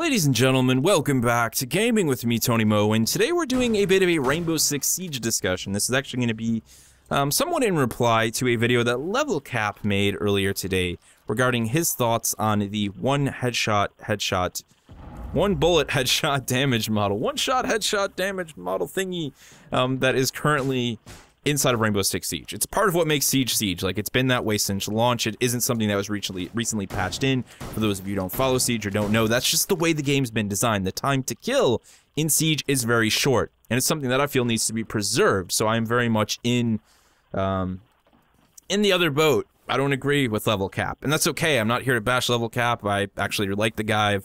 Ladies and gentlemen, welcome back to Gaming with me, Tony Mo, and today we're doing a bit of a Rainbow Six Siege discussion. This is actually going to be somewhat in reply to a video that LevelCap made earlier today regarding his thoughts on the one bullet headshot damage model, one-shot headshot damage model thingy that is currently inside of Rainbow Six Siege. It's part of what makes Siege Siege. Like, it's been that way since launch. It isn't something that was recently patched in. For those of you who don't follow Siege or don't know, that's just the way the game's been designed. The time to kill in Siege is very short, and it's something that I feel needs to be preserved. So I'm very much in the other boat. I don't agree with LevelCap, and that's okay. I'm not here to bash LevelCap. I actually like the guy.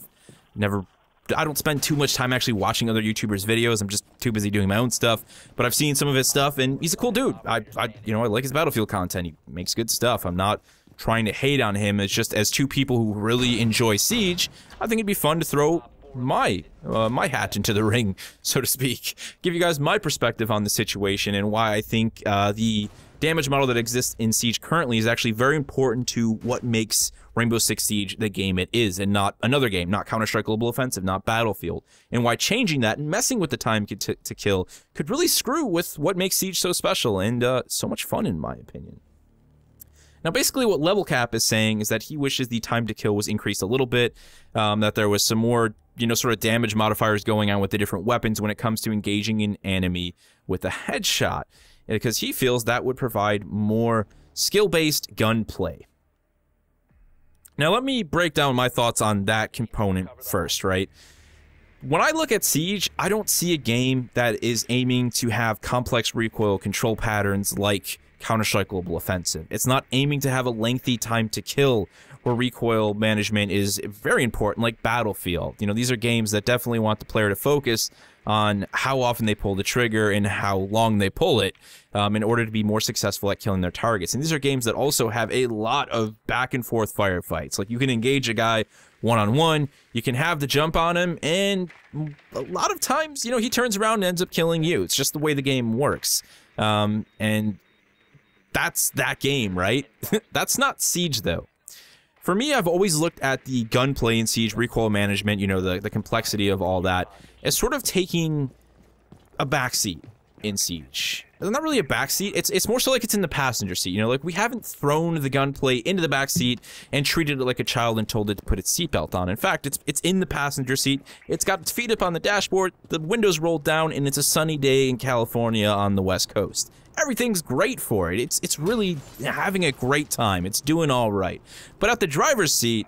I don't spend too much time actually watching other YouTubers' videos. I'm just too busy doing my own stuff. But I've seen some of his stuff, and he's a cool dude. I like his Battlefield content. He makes good stuff. I'm not trying to hate on him. It's just, as two people who really enjoy Siege, I think it'd be fun to throw my hat into the ring, so to speak. Give you guys my perspective on the situation and why I think the damage model that exists in Siege currently is actually very important to what makes Rainbow Six Siege the game it is, and not another game, not Counter-Strike Global Offensive, not Battlefield, and why changing that and messing with the time to kill could really screw with what makes Siege so special and so much fun, in my opinion. Now, basically what LevelCap is saying is that he wishes the time to kill was increased a little bit, that there was some more, sort of damage modifiers going on with the different weapons when it comes to engaging an enemy with a headshot, because he feels that would provide more skill-based gunplay. Now, let me break down my thoughts on that component first, right? When I look at Siege, I don't see a game that is aiming to have complex recoil control patterns like Counter-Strike Global Offensive. It's not aiming to have a lengthy time to kill where recoil management is very important, like Battlefield. These are games that definitely want the player to focus on how often they pull the trigger and how long they pull it in order to be more successful at killing their targets. And these are games that also have a lot of back and forth firefights. Like, you can engage a guy one-on-one, you can have the jump on him, and a lot of times, he turns around and ends up killing you. It's just the way the game works. And that's that game, right? That's not Siege, though. For me, I've always looked at the gunplay in Siege, recoil management, the complexity of all that, as sort of taking a backseat in Siege. It's not really a backseat, it's more so like it's in the passenger seat, like we haven't thrown the gunplay into the backseat and treated it like a child and told it to put its seatbelt on. In fact, it's in the passenger seat, it's got its feet up on the dashboard, the windows rolled down, and it's a sunny day in California on the West Coast. Everything's great for it. It's really having a great time. It's doing all right. But at the driver's seat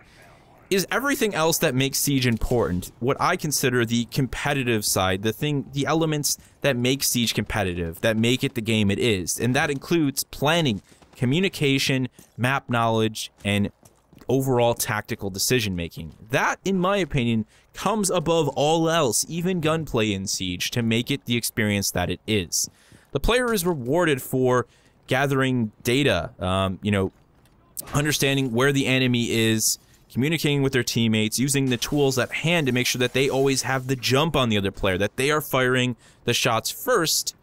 is everything else that makes Siege important. What I consider the competitive side, the elements that make Siege competitive, that make it the game it is. And that includes planning, communication, map knowledge, and overall tactical decision making. That, in my opinion, comes above all else, even gunplay in Siege, to make it the experience that it is. The player is rewarded for gathering data, understanding where the enemy is, communicating with their teammates, using the tools at hand to make sure that they always have the jump on the other player, that they are firing the shots first,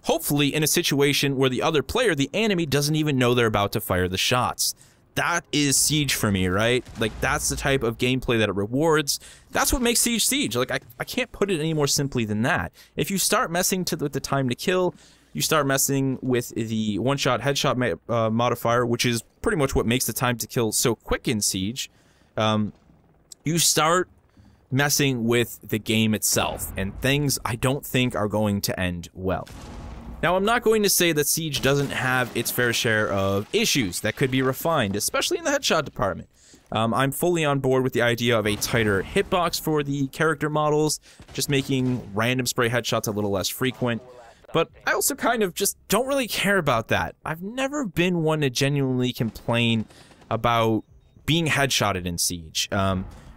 hopefully in a situation where the other player, the enemy, doesn't even know they're about to fire the shots. That is Siege for me, right? Like, that's the type of gameplay that it rewards. That's what makes Siege Siege. Like, I can't put it any more simply than that. If you start messing with the time to kill, you start messing with the one-shot headshot modifier, which is pretty much what makes the time to kill so quick in Siege, you start messing with the game itself, and things I don't think are going to end well. Now, I'm not going to say that Siege doesn't have its fair share of issues that could be refined, especially in the headshot department. I'm fully on board with the idea of a tighter hitbox for the character models, just making random spray headshots a little less frequent. But I also kind of just don't really care about that. I've never been one to genuinely complain about being headshotted in Siege.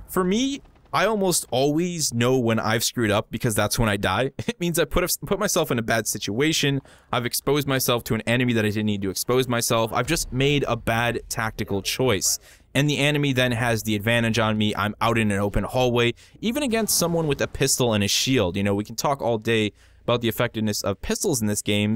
For me, I almost always know when I've screwed up because that's when I die. It means I put myself in a bad situation. I've exposed myself to an enemy that I didn't need to expose myself. I've just made a bad tactical choice. And the enemy then has the advantage on me. I'm out in an open hallway, even against someone with a pistol and a shield. We can talk all day about the effectiveness of pistols in this game.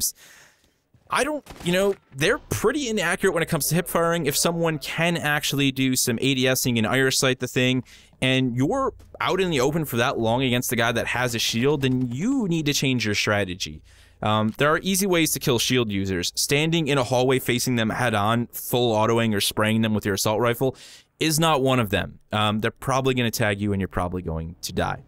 I don't, you know, they're pretty inaccurate when it comes to hip firing. If someone can actually do some ADSing and IR sight the thing, and you're out in the open for that long against a guy that has a shield, then you need to change your strategy. There are easy ways to kill shield users. Standing in a hallway facing them head-on, full autoing or spraying them with your assault rifle is not one of them. They're probably going to tag you and you're probably going to die.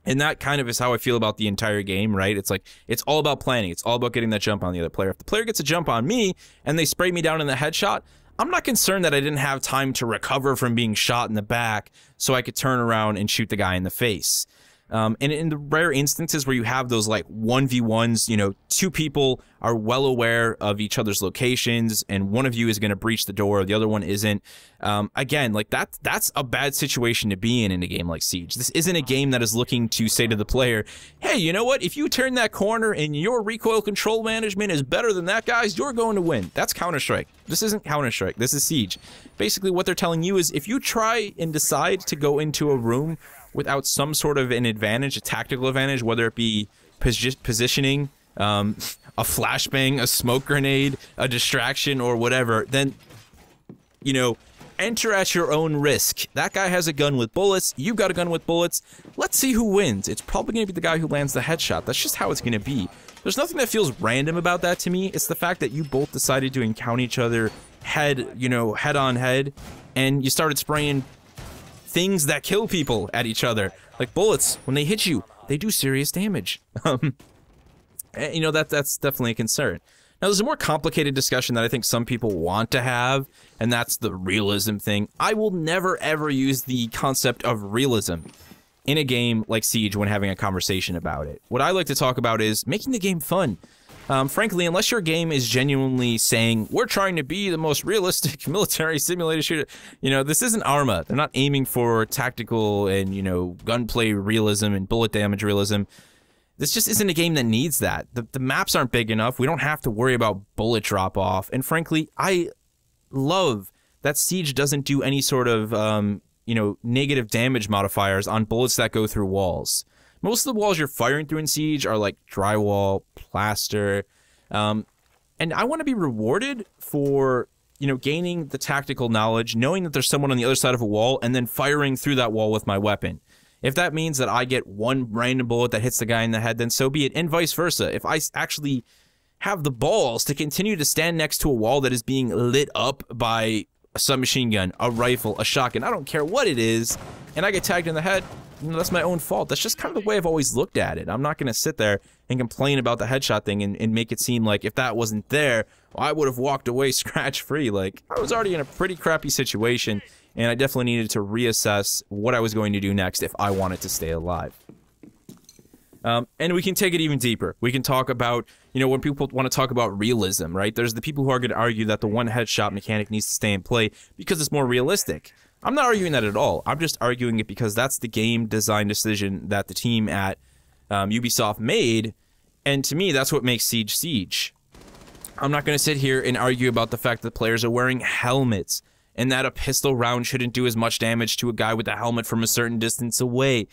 And that kind of is how I feel about the entire game, right? It's like, it's all about planning. It's all about getting that jump on the other player. If the player gets a jump on me and they spray me down in the headshot, I'm not concerned that I didn't have time to recover from being shot in the back so I could turn around and shoot the guy in the face. And in the rare instances where you have those like 1v1s, you know, two people are well aware of each other's locations and one of you is going to breach the door, the other one isn't. Again, like that's a bad situation to be in a game like Siege. This isn't a game that is looking to say to the player, hey, you know what? If you turn that corner and your recoil control management is better than that guy's, you're going to win. That's Counter-Strike. This isn't Counter-Strike. This is Siege. Basically, what they're telling you is if you try and decide to go into a room without some sort of an advantage, a tactical advantage, whether it be positioning, a flashbang, a smoke grenade, a distraction, or whatever, then, you know, enter at your own risk. That guy has a gun with bullets. You've got a gun with bullets. Let's see who wins. It's probably going to be the guy who lands the headshot. That's just how it's going to be. There's nothing that feels random about that to me. It's the fact that you both decided to encounter each other head on head, and you started spraying things that kill people at each other. Like bullets, when they hit you, they do serious damage. You know, that's definitely a concern. Now, there's a more complicated discussion that I think some people want to have, and that's the realism thing. I will never, ever use the concept of realism in a game like Siege when having a conversation about it. What I like to talk about is making the game fun. Frankly, unless your game is genuinely saying, we're trying to be the most realistic military simulator shooter, you know, this isn't Arma. They're not aiming for tactical and, you know, gunplay realism and bullet damage realism. This just isn't a game that needs that. The maps aren't big enough. We don't have to worry about bullet drop-off. And frankly, I love that Siege doesn't do any sort of, you know, negative damage modifiers on bullets that go through walls. Most of the walls you're firing through in Siege are like drywall, plaster, and I want to be rewarded for, you know, gaining the tactical knowledge, knowing that there's someone on the other side of a wall, and then firing through that wall with my weapon. If that means that I get one random bullet that hits the guy in the head, then so be it, and vice versa. If I actually have the balls to continue to stand next to a wall that is being lit up by a submachine gun, a rifle, a shotgun, I don't care what it is, and I get tagged in the head, you know, that's my own fault. That's just kind of the way I've always looked at it. I'm not going to sit there and complain about the headshot thing and make it seem like if that wasn't there, well, I would have walked away scratch-free. Like, I was already in a pretty crappy situation, and I definitely needed to reassess what I was going to do next if I wanted to stay alive. And we can take it even deeper. We can talk about, you know, when people want to talk about realism, right? There's the people who are going to argue that the one headshot mechanic needs to stay in play because it's more realistic. I'm not arguing that at all. I'm just arguing it because that's the game design decision that the team at Ubisoft made, and to me, that's what makes Siege Siege. I'm not going to sit here and argue about the fact that players are wearing helmets and that a pistol round shouldn't do as much damage to a guy with a helmet from a certain distance away.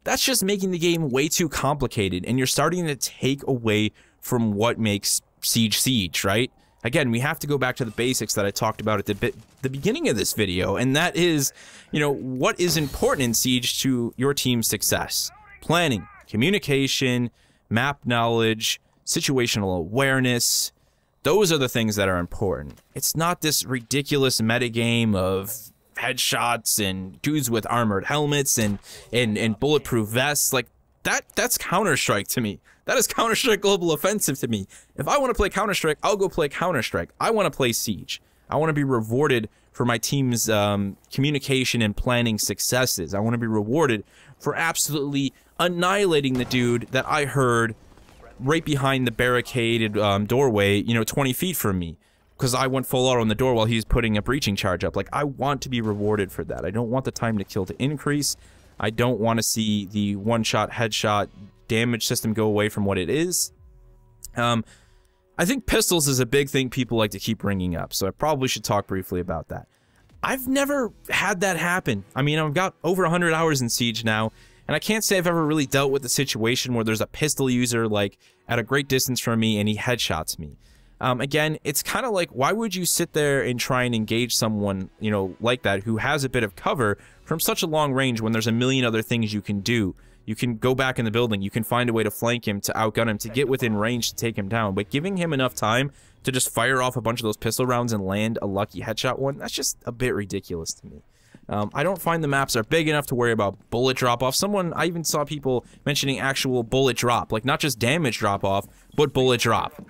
That's just making the game way too complicated, and you're starting to take away from what makes Siege Siege, right? Again, we have to go back to the basics that I talked about at the beginning of this video, and that is, you know, what is important in Siege to your team's success? Planning, communication, map knowledge, situational awareness. Those are the things that are important. It's not this ridiculous metagame of headshots and dudes with armored helmets and bulletproof vests. Like, that's Counter-Strike to me. That is Counter-Strike Global Offensive to me. If I want to play Counter-Strike, I'll go play Counter-Strike. I want to play Siege. I want to be rewarded for my team's communication and planning successes. I want to be rewarded for absolutely annihilating the dude that I heard right behind the barricaded doorway, you know, 20 feet from me, because I went full auto on the door while he's putting a breaching charge up. Like, I want to be rewarded for that. I don't want the time to kill to increase. I don't want to see the one-shot headshot damage system go away from what it is. I think pistols is a big thing people like to keep bringing up, so I probably should talk briefly about that. I've never had that happen. I mean, I've got over 100 hours in Siege now, and I can't say I've ever really dealt with a situation where there's a pistol user, like, at a great distance from me and he headshots me. Again, it's kind of like, why would you sit there and try and engage someone, you know, like that, who has a bit of cover from such a long range when there's a million other things you can do? You can go back in the building, you can find a way to flank him, to outgun him, to get within range to take him down. But giving him enough time to just fire off a bunch of those pistol rounds and land a lucky headshot one, that's just a bit ridiculous to me. I don't find the maps are big enough to worry about bullet drop-off. I even saw people mentioning actual bullet drop, like not just damage drop-off, but bullet drop.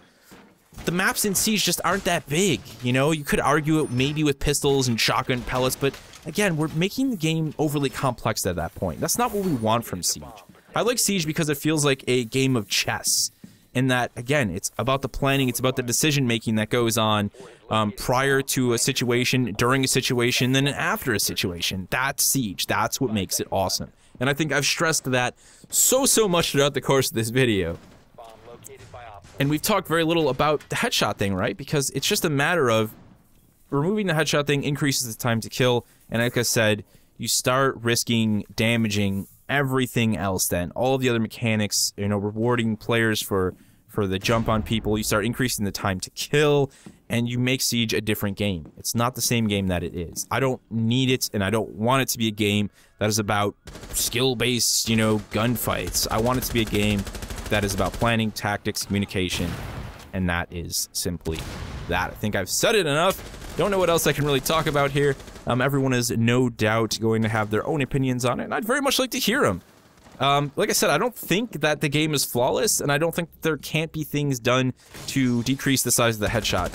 The maps in Siege just aren't that big, you know? You could argue it maybe with pistols and shotgun pellets, but again, we're making the game overly complex at that point. That's not what we want from Siege. I like Siege because it feels like a game of chess, in that, again, it's about the planning, it's about the decision-making that goes on prior to a situation, during a situation, then after a situation. That's Siege. That's what makes it awesome. And I think I've stressed that so much throughout the course of this video. And we've talked very little about the headshot thing, right? Because it's just a matter of removing the headshot thing increases the time to kill, and like I said, you start risking damaging everything else then. All of the other mechanics, you know, rewarding players for the jump on people, you start increasing the time to kill, and you make Siege a different game. It's not the same game that it is. I don't need it, and I don't want it to be a game that is about skill-based, you know, gunfights. I want it to be a game that is about planning, tactics, communication, and that is simply that. I think I've said it enough. Don't know what else I can really talk about here. Everyone is no doubt going to have their own opinions on it, and I'd very much like to hear them. Like I said, I don't think that the game is flawless, and I don't think there can't be things done to decrease the size of the headshot.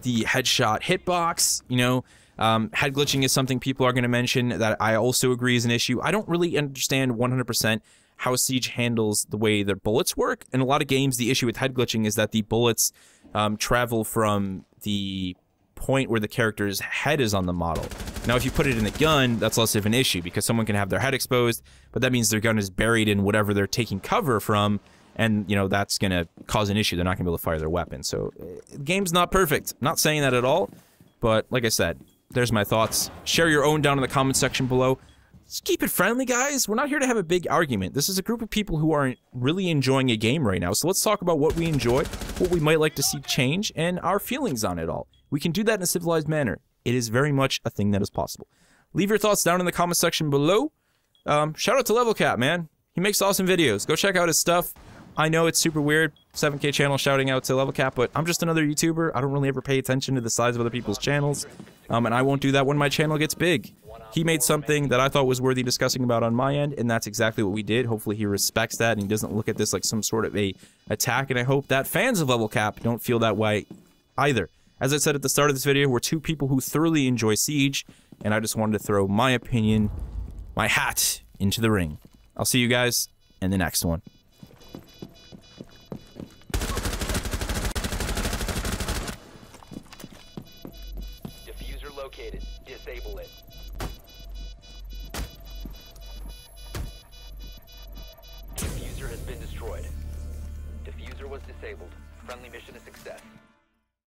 The headshot hitbox, you know, head glitching is something people are going to mention that I also agree is an issue. I don't really understand 100% how Siege handles the way their bullets work. In a lot of games, the issue with head glitching is that the bullets travel from the point where the character's head is on the model. Now, if you put it in a gun, that's less of an issue because someone can have their head exposed, but that means their gun is buried in whatever they're taking cover from, and, you know, that's going to cause an issue. They're not going to be able to fire their weapon. So, the game's not perfect. Not saying that at all, but like I said, there's my thoughts. Share your own down in the comment section below. Just keep it friendly, guys. We're not here to have a big argument. This is a group of people who are really enjoying a game right now. So let's talk about what we enjoy, what we might like to see change, and our feelings on it all. We can do that in a civilized manner. It is very much a thing that is possible. Leave your thoughts down in the comment section below. Shout out to LevelCap, man. He makes awesome videos. Go check out his stuff. I know it's super weird, 7K channel shouting out to LevelCap, but I'm just another YouTuber. I don't really ever pay attention to the size of other people's channels, and I won't do that when my channel gets big. He made something that I thought was worthy discussing about on my end, and that's exactly what we did. Hopefully he respects that, and he doesn't look at this like some sort of a attack, and I hope that fans of LevelCap don't feel that way either. As I said at the start of this video, we're two people who thoroughly enjoy Siege, and I just wanted to throw my opinion, my hat, into the ring. I'll see you guys in the next one. Diffuser located. Disable it. Diffuser has been destroyed. Diffuser was disabled. Friendly mission a success.